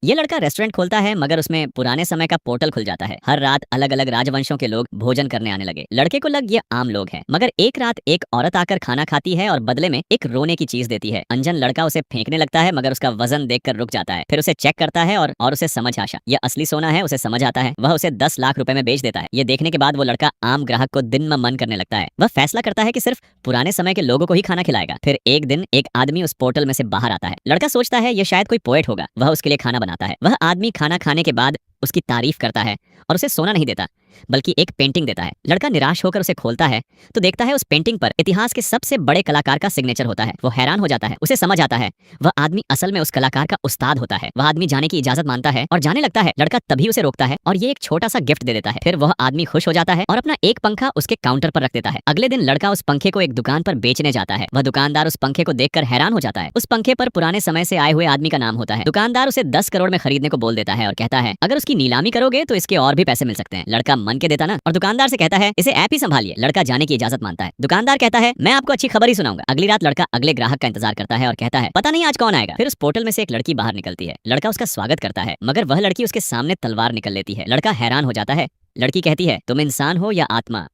ये लड़का रेस्टोरेंट खोलता है मगर उसमें पुराने समय का पोर्टल खुल जाता है। हर रात अलग अलग राजवंशों के लोग भोजन करने आने लगे। लड़के को लग ये आम लोग हैं, मगर एक रात एक औरत आकर खाना खाती है और बदले में एक रोने की चीज देती है। अनजान लड़का उसे फेंकने लगता है मगर उसका वजन देखकर रुक जाता है। फिर उसे चेक करता है और उसे समझ आशा यह असली सोना है। उसे समझ आता है। वह उसे 10 लाख रुपए में बेच देता है। ये देखने के बाद वो लड़का आम ग्राहक को दिन में मन करने लगता है। वह फैसला करता है कि सिर्फ पुराने समय के लोगों को ही खाना खिलाएगा। फिर एक दिन एक आदमी उस पोर्टल में से बाहर आता है। लड़का सोचता है ये शायद कोई पोएट होगा। वह उसके लिए खाना बनाता है। वह आदमी खाना खाने के बाद उसकी तारीफ करता है और उसे सोना नहीं देता बल्कि एक पेंटिंग देता है। लड़का निराश होकर उसे खोलता है तो देखता है उस पेंटिंग पर इतिहास के सबसे बड़े कलाकार का सिग्नेचर होता है। वो हैरान हो जाता है। उसे समझ आता है वह आदमी असल में उस कलाकार का उस्ताद होता है। वह आदमी जाने की इजाजत मांगता है और जाने लगता है। लड़का तभी उसे रोकता है और ये एक छोटा सा गिफ्ट दे देता है। फिर वह आदमी खुश हो जाता है और अपना एक पंखा उसके काउंटर पर रख देता है। अगले दिन लड़का उस पंखे को एक दुकान पर बेचने जाता है। वह दुकानदार उस पंखे को देखकर हैरान हो जाता है। उस पंखे पर पुराने समय से आए हुए आदमी का नाम होता है। दुकानदार उसे 10 करोड़ में खरीदने को बोल देता है और कहता है अगर उसकी नीलामी करोगे तो इसके और भी पैसे मिल सकते हैं। लड़का मन के देता ना और दुकानदार से कहता है इसे ऐप ही संभालिए। लड़का जाने की इजाजत मांगता है। दुकानदार कहता है मैं आपको अच्छी खबर ही सुनाऊंगा। अगली रात लड़का अगले ग्राहक का इंतजार करता है और कहता है पता नहीं आज कौन आएगा। फिर उस पोर्टल में से एक लड़की बाहर निकलती है। लड़का उसका स्वागत करता है मगर वह लड़की उसके सामने तलवार निकल लेती है। लड़का हैरान हो जाता है। लड़की कहती है तुम इंसान हो या आत्मा।